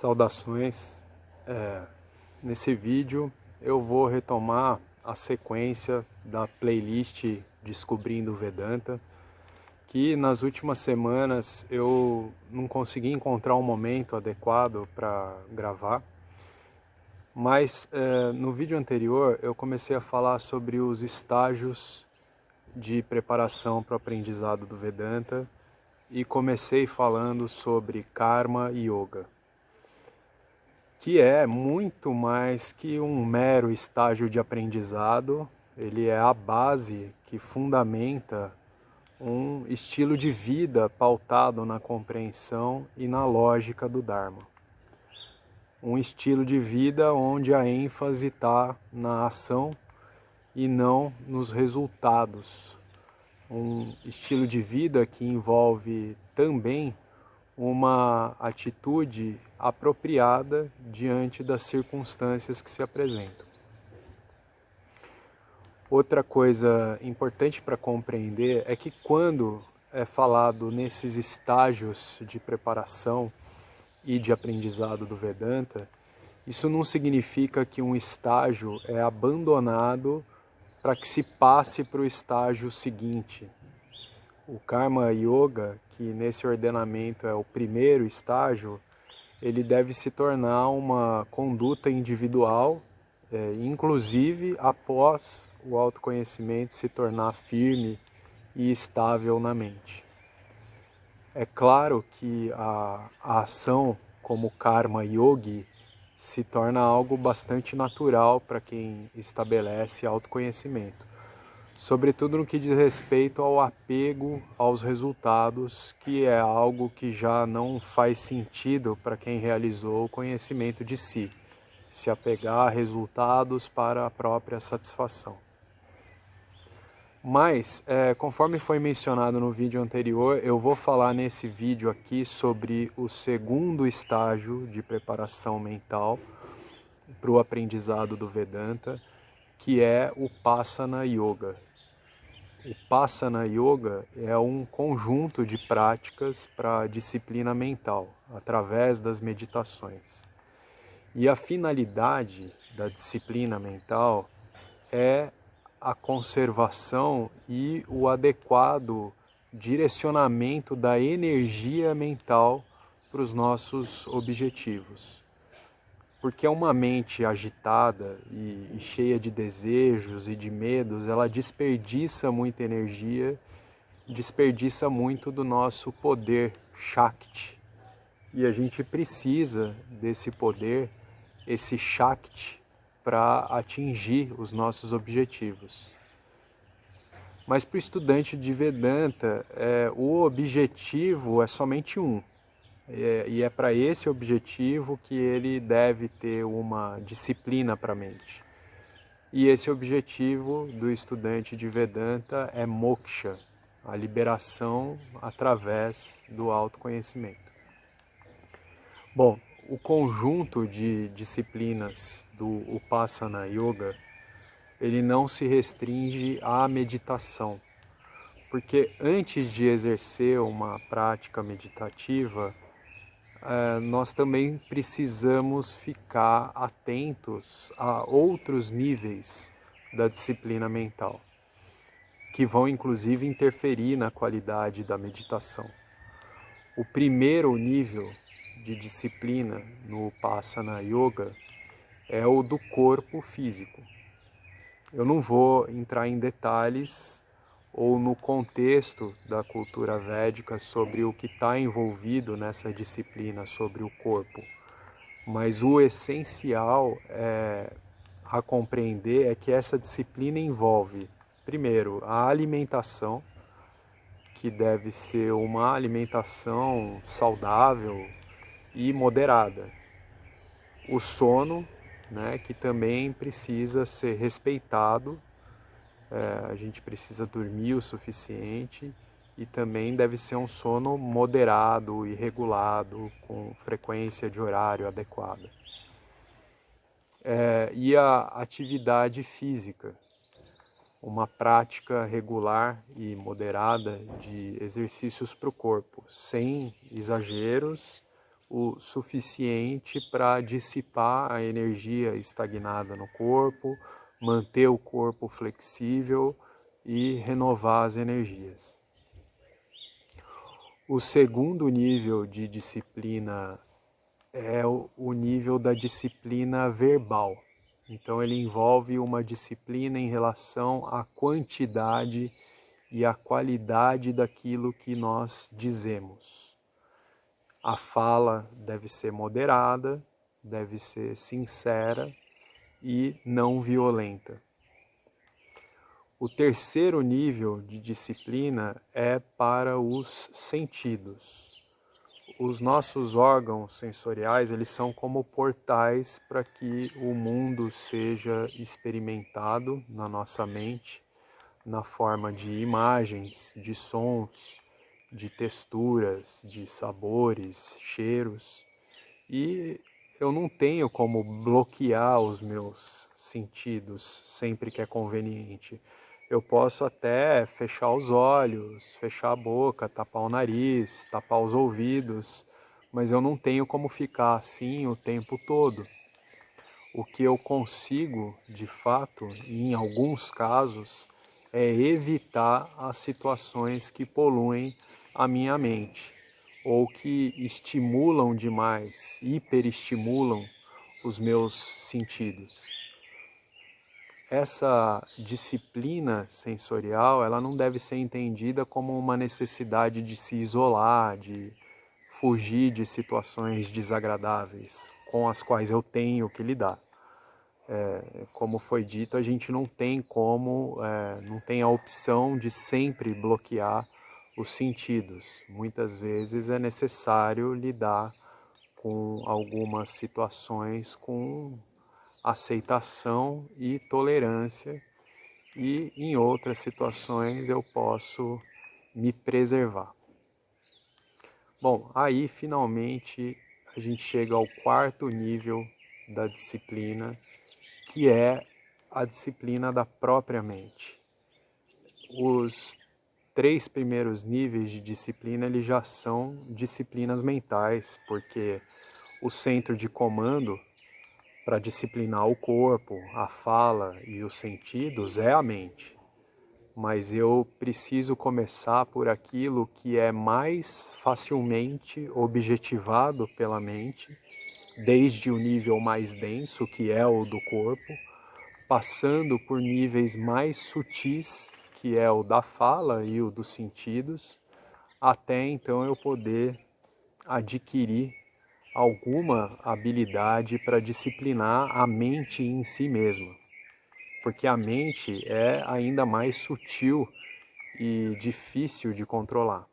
Saudações. Nesse vídeo eu vou retomar a sequência da playlist Descobrindo o Vedanta, que nas últimas semanas eu não consegui encontrar um momento adequado para gravar, mas no vídeo anterior eu comecei a falar sobre os estágios de preparação para o aprendizado do Vedanta e comecei falando sobre Karma Yoga, que é muito mais que um mero estágio de aprendizado. Ele é a base que fundamenta um estilo de vida pautado na compreensão e na lógica do Dharma. Um estilo de vida onde a ênfase está na ação e não nos resultados. Um estilo de vida que envolve também uma atitude apropriada diante das circunstâncias que se apresentam. Outra coisa importante para compreender é que quando é falado nesses estágios de preparação e de aprendizado do Vedanta, isso não significa que um estágio é abandonado para que se passe para o estágio seguinte. O Karma Yoga, que nesse ordenamento é o primeiro estágio, ele deve se tornar uma conduta individual, inclusive após o autoconhecimento se tornar firme e estável na mente. É claro que a ação como Karma Yogi se torna algo bastante natural para quem estabelece autoconhecimento, sobretudo no que diz respeito ao apego aos resultados, que é algo que já não faz sentido para quem realizou o conhecimento de si, se apegar a resultados para a própria satisfação. Mas, conforme foi mencionado no vídeo anterior, eu vou falar nesse vídeo aqui sobre o segundo estágio de preparação mental para o aprendizado do Vedanta, que é o Passana Yoga. O Passana Yoga é um conjunto de práticas para a disciplina mental, através das meditações. E a finalidade da disciplina mental é a conservação e o adequado direcionamento da energia mental para os nossos objetivos. Porque uma mente agitada e cheia de desejos e de medos, ela desperdiça muita energia, desperdiça muito do nosso poder Shakti. E a gente precisa desse poder, esse Shakti, para atingir os nossos objetivos. Mas para o estudante de Vedanta, o objetivo é somente um. E é para esse objetivo que ele deve ter uma disciplina para a mente. E esse objetivo do estudante de Vedanta é moksha, a liberação através do autoconhecimento. Bom, o conjunto de disciplinas do Upasana Yoga, ele não se restringe à meditação, porque antes de exercer uma prática meditativa, nós também precisamos ficar atentos a outros níveis da disciplina mental, que vão inclusive interferir na qualidade da meditação. O primeiro nível de disciplina no Upasana Yoga é o do corpo físico. Eu não vou entrar em detalhes ou no contexto da cultura védica sobre o que está envolvido nessa disciplina sobre o corpo, mas o essencial a compreender é que essa disciplina envolve, primeiro, a alimentação, que deve ser uma alimentação saudável e moderada. O sono, né, que também precisa ser respeitado, a gente precisa dormir o suficiente e também deve ser um sono moderado e regulado, com frequência de horário adequada. E a atividade física, uma prática regular e moderada de exercícios para o corpo, sem exageros, o suficiente para dissipar a energia estagnada no corpo, manter o corpo flexível e renovar as energias. O segundo nível de disciplina é o nível da disciplina verbal. Então ele envolve uma disciplina em relação à quantidade e à qualidade daquilo que nós dizemos. A fala deve ser moderada, deve ser sincera e não violenta. O terceiro nível de disciplina é para os sentidos. Os nossos órgãos sensoriais, eles são como portais para que o mundo seja experimentado na nossa mente, na forma de imagens, de sons, de texturas, de sabores, cheiros. E eu não tenho como bloquear os meus sentidos sempre que é conveniente. Eu posso até fechar os olhos, fechar a boca, tapar o nariz, tapar os ouvidos, mas eu não tenho como ficar assim o tempo todo. O que eu consigo, de fato, em alguns casos, é evitar as situações que poluem a minha mente ou que estimulam demais, hiperestimulam os meus sentidos. Essa disciplina sensorial, ela não deve ser entendida como uma necessidade de se isolar, de fugir de situações desagradáveis com as quais eu tenho que lidar. Como foi dito, a gente não tem como, não tem a opção de sempre bloquear os sentidos. Muitas vezes é necessário lidar com algumas situações com aceitação e tolerância, e em outras situações eu posso me preservar. Bom, aí finalmente a gente chega ao quarto nível da disciplina, que é a disciplina da própria mente. Os três primeiros níveis de disciplina eles já são disciplinas mentais, porque o centro de comando para disciplinar o corpo, a fala e os sentidos é a mente. Mas eu preciso começar por aquilo que é mais facilmente objetivado pela mente, desde o nível mais denso, que é o do corpo, passando por níveis mais sutis, que é o da fala e o dos sentidos, até então eu poder adquirir alguma habilidade para disciplinar a mente em si mesma. Porque a mente é ainda mais sutil e difícil de controlar.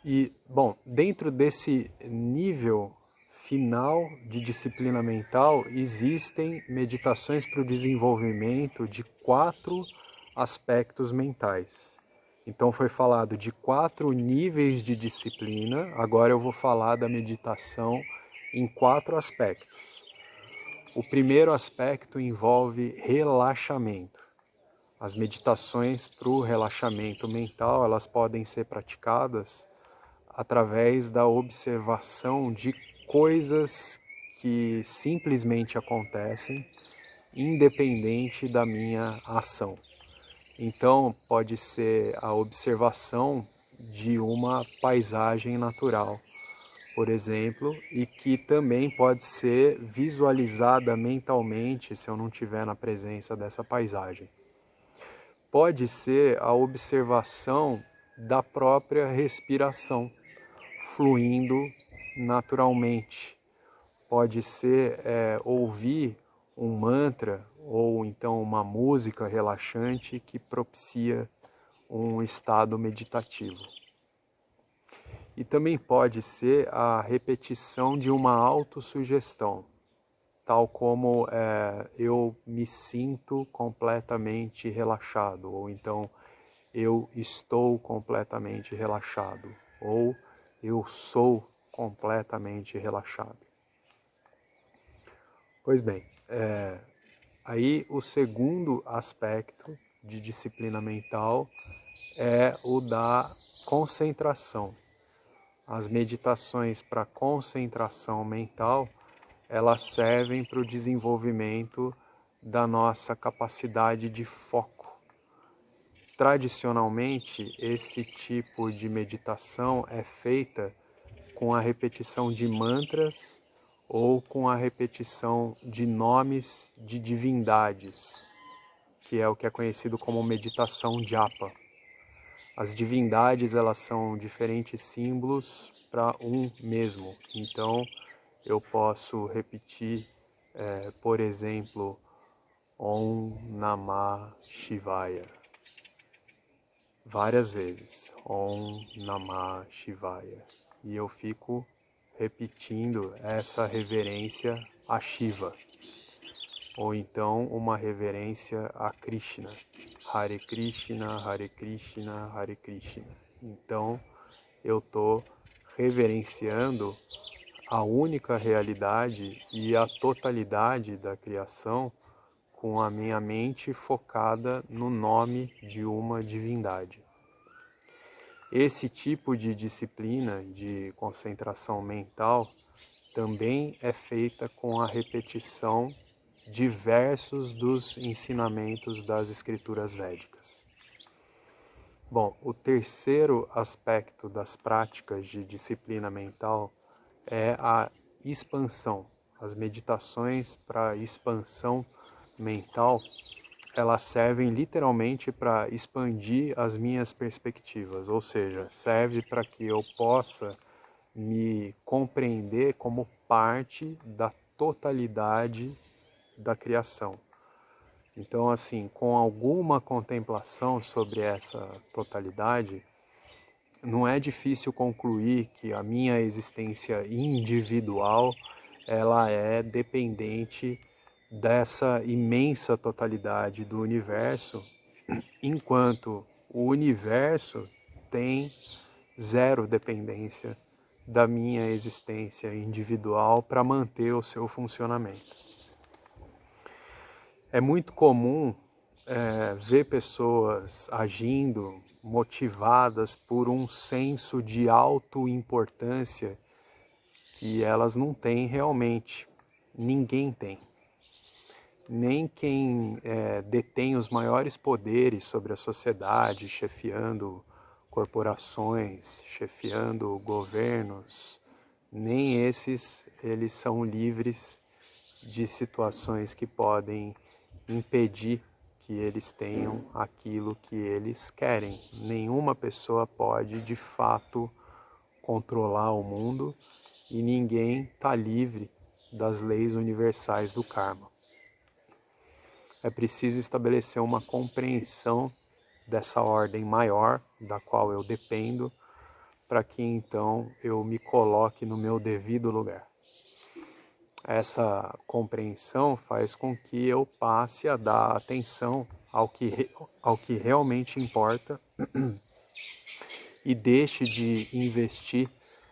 E, bom, dentro desse nível final de disciplina mental, existem meditações para o desenvolvimento de 4 aspectos mentais. Então foi falado de 4 níveis de disciplina, agora eu vou falar da meditação em 4 aspectos. O primeiro aspecto envolve relaxamento. As meditações para o relaxamento mental, elas podem ser praticadas através da observação de coisas que simplesmente acontecem, independente da minha ação. Então, pode ser a observação de uma paisagem natural, por exemplo, e que também pode ser visualizada mentalmente se eu não estiver na presença dessa paisagem. Pode ser a observação da própria respiração, fluindo naturalmente. Pode ser ouvir um mantra ou então uma música relaxante que propicia um estado meditativo. E também pode ser a repetição de uma autossugestão, tal como eu me sinto completamente relaxado, ou então eu estou completamente relaxado, ou eu sou completamente relaxado. Pois bem, aí o segundo aspecto de disciplina mental é o da concentração. as meditações para concentração mental, elas servem para o desenvolvimento da nossa capacidade de foco. Tradicionalmente, esse tipo de meditação é feita com a repetição de mantras ou com a repetição de nomes de divindades, que é o que é conhecido como meditação japa. As divindades, elas são diferentes símbolos para um mesmo. Então, eu posso repetir, por exemplo, Om Namah Shivaya várias vezes, Om Namah Shivaya, e eu fico repetindo essa reverência a Shiva, ou então uma reverência a Krishna, Hare Krishna, Hare Krishna, Hare Krishna. Então eu estou reverenciando a única realidade e a totalidade da criação com a minha mente focada no nome de uma divindade. Esse tipo de disciplina de concentração mental também é feita com a repetição de versos dos ensinamentos das escrituras védicas. Bom, o terceiro aspecto das práticas de disciplina mental é a expansão. As meditações para expansão mental, elas servem literalmente para expandir as minhas perspectivas, ou seja, serve para que eu possa me compreender como parte da totalidade da criação. Então, assim, com alguma contemplação sobre essa totalidade, não é difícil concluir que a minha existência individual, ela é dependente dessa imensa totalidade do universo, enquanto o universo tem zero dependência da minha existência individual para manter o seu funcionamento. É muito comum ver pessoas agindo motivadas por um senso de autoimportância que elas não têm realmente. Ninguém tem. Nem quem detém os maiores poderes sobre a sociedade, chefiando corporações, chefiando governos, nem esses eles são livres de situações que podem impedir que eles tenham aquilo que eles querem. Nenhuma pessoa pode de fato controlar o mundo e ninguém está livre das leis universais do karma. É preciso estabelecer uma compreensão dessa ordem maior, da qual eu dependo, para que então eu me coloque no meu devido lugar. Essa compreensão faz com que eu passe a dar atenção ao que realmente importa e deixe de investir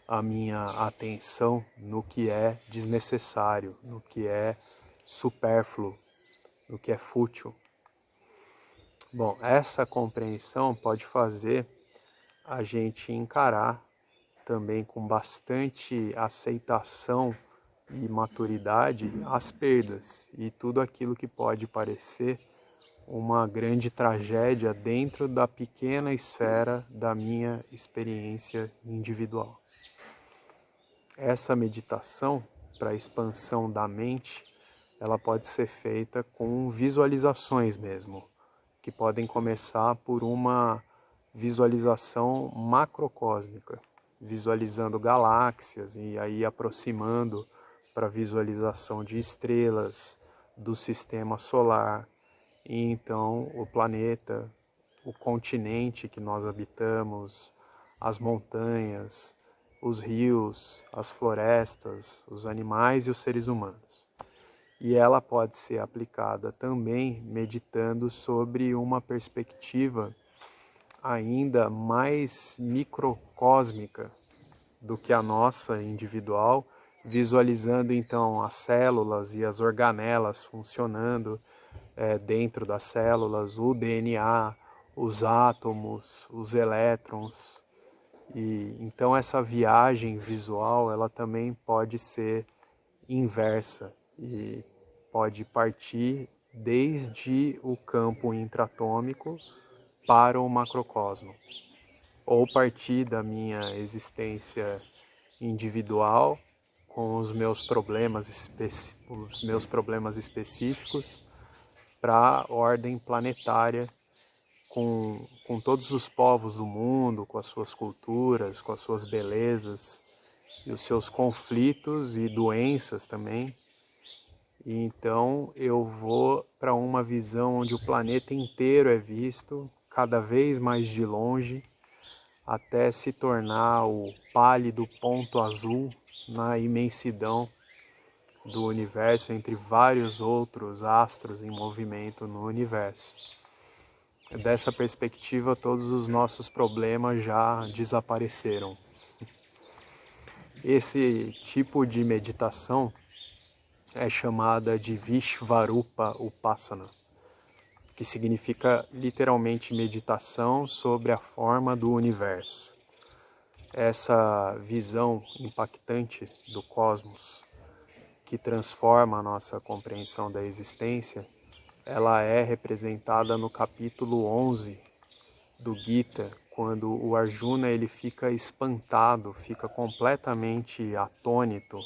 a minha atenção no que é desnecessário, no que é supérfluo, no que é fútil. Bom, essa compreensão pode fazer a gente encarar também com bastante aceitação e maturidade as perdas e tudo aquilo que pode parecer uma grande tragédia dentro da pequena esfera da minha experiência individual. Essa meditação para a expansão da mente, ela pode ser feita com visualizações mesmo, que podem começar por uma visualização macrocósmica, visualizando galáxias e aí aproximando para visualização de estrelas do sistema solar, e então o planeta, o continente que nós habitamos, as montanhas, os rios, as florestas, os animais e os seres humanos. E ela pode ser aplicada também meditando sobre uma perspectiva ainda mais microcósmica do que a nossa individual, visualizando então as células e as organelas funcionando dentro das células, o DNA, os átomos, os elétrons, E então essa viagem visual, ela também pode ser inversa e pode partir desde o campo intratômico para o macrocosmo, ou partir da minha existência individual com os meus problemas específicos para a ordem planetária com todos os povos do mundo, com as suas culturas, com as suas belezas e os seus conflitos e doenças também. E então eu vou para uma visão onde o planeta inteiro é visto cada vez mais de longe, até se tornar o pálido ponto azul na imensidão do universo entre vários outros astros em movimento no universo. Dessa perspectiva, todos os nossos problemas já desapareceram. Esse tipo de meditação é chamada de Vishvarupa Upasana, que significa literalmente meditação sobre a forma do universo. Essa visão impactante do cosmos, que transforma a nossa compreensão da existência, ela é representada no capítulo 11 do Gita, quando o Arjuna ele fica espantado, fica completamente atônito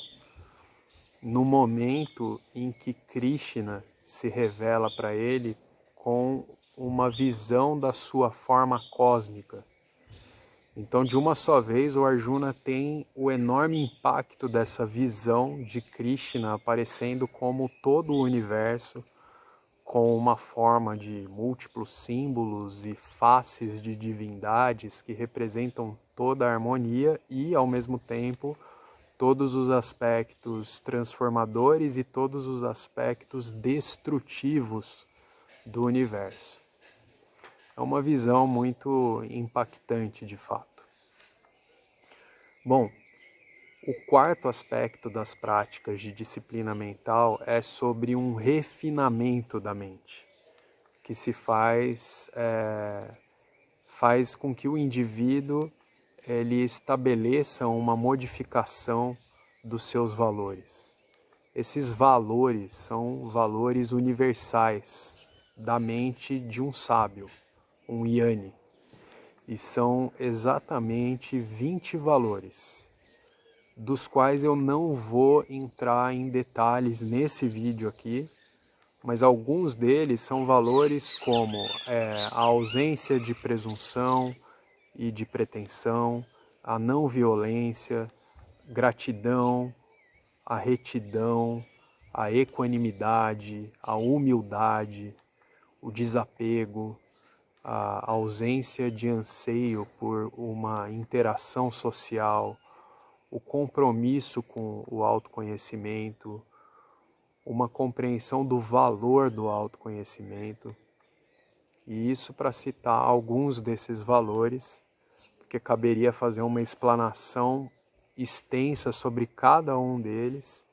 no momento em que Krishna se revela para ele com uma visão da sua forma cósmica. Então, de uma só vez, o Arjuna tem o enorme impacto dessa visão de Krishna aparecendo como todo o universo, com uma forma de múltiplos símbolos e faces de divindades que representam toda a harmonia e, ao mesmo tempo, todos os aspectos transformadores e todos os aspectos destrutivos do universo. É uma visão muito impactante, de fato. Bom, o quarto aspecto das práticas de disciplina mental é sobre um refinamento da mente, que se faz com que o indivíduo ele estabeleça uma modificação dos seus valores. Esses valores são valores universais da mente de um sábio, um Jnani, e são exatamente 20 valores, dos quais eu não vou entrar em detalhes nesse vídeo aqui, mas alguns deles são valores como a ausência de presunção e de pretensão, a não violência, gratidão, a retidão, a equanimidade, a humildade, o desapego, a ausência de anseio por uma interação social, o compromisso com o autoconhecimento, uma compreensão do valor do autoconhecimento. E isso para citar alguns desses valores, porque caberia fazer uma explanação extensa sobre cada um deles,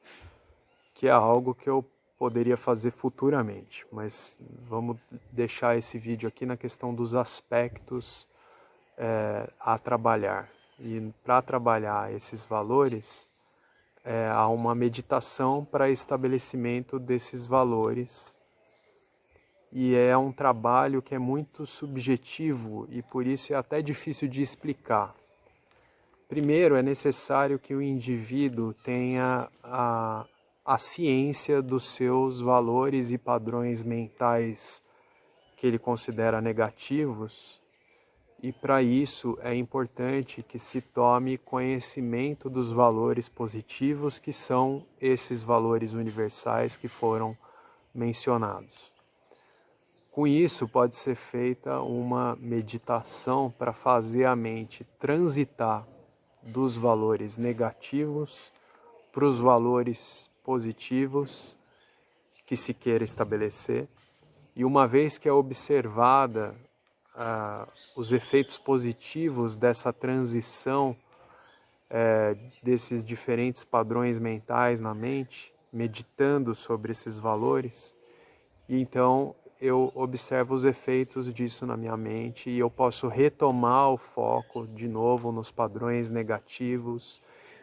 que é algo que eu poderia fazer futuramente, mas vamos deixar esse vídeo aqui na questão dos aspectos a trabalhar. E para trabalhar esses valores, há uma meditação para estabelecimento desses valores, e é um trabalho que é muito subjetivo e por isso é até difícil de explicar. Primeiro, é necessário que o indivíduo tenha a ciência dos seus valores e padrões mentais que ele considera negativos, e para isso é importante que se tome conhecimento dos valores positivos, que são esses valores universais que foram mencionados. Com isso, pode ser feita uma meditação para fazer a mente transitar dos valores negativos para os valores positivos que se queira estabelecer. E uma vez que é observada os efeitos positivos dessa transição desses diferentes padrões mentais na mente, meditando sobre esses valores, e então eu observo os efeitos disso na minha mente e eu posso retomar o foco de novo nos padrões negativos,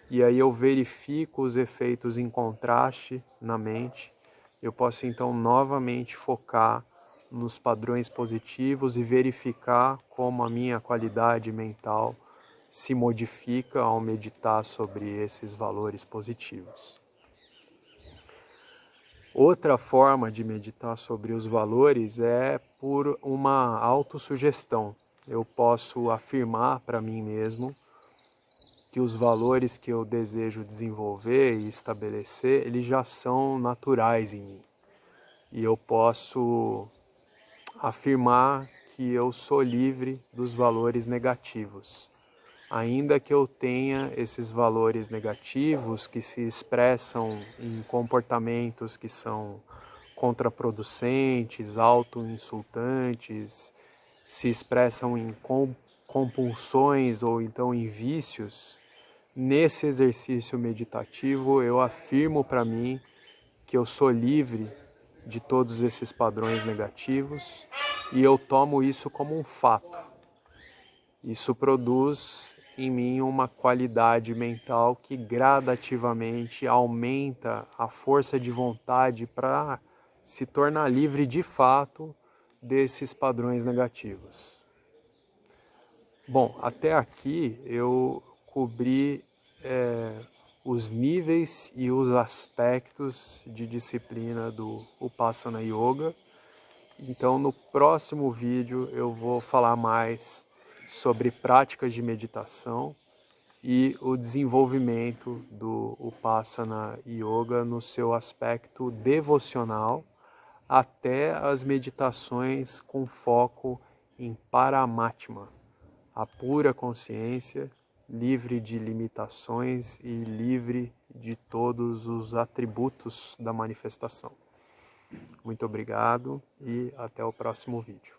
e aí eu verifico os efeitos em contraste na mente. Eu posso então novamente focar nos padrões positivos e verificar como a minha qualidade mental se modifica ao meditar sobre esses valores positivos. Outra forma de meditar sobre os valores é por uma autossugestão. Eu posso afirmar para mim mesmo que os valores que eu desejo desenvolver e estabelecer, eles já são naturais em mim. E eu posso afirmar que eu sou livre dos valores negativos. Ainda que eu tenha esses valores negativos que se expressam em comportamentos que são contraproducentes, auto-insultantes, se expressam em compulsões ou então em vícios, nesse exercício meditativo eu afirmo para mim que eu sou livre de todos esses padrões negativos e eu tomo isso como um fato. Isso produz em mim uma qualidade mental que gradativamente aumenta a força de vontade para se tornar livre de fato desses padrões negativos. Bom, até aqui eu cobri os níveis e os aspectos de disciplina do Upasana Yoga. Então no próximo vídeo eu vou falar mais sobre práticas de meditação e o desenvolvimento do Upasana Yoga no seu aspecto devocional, até as meditações com foco em Paramatma, a pura consciência, livre de limitações e livre de todos os atributos da manifestação. Muito obrigado e até o próximo vídeo.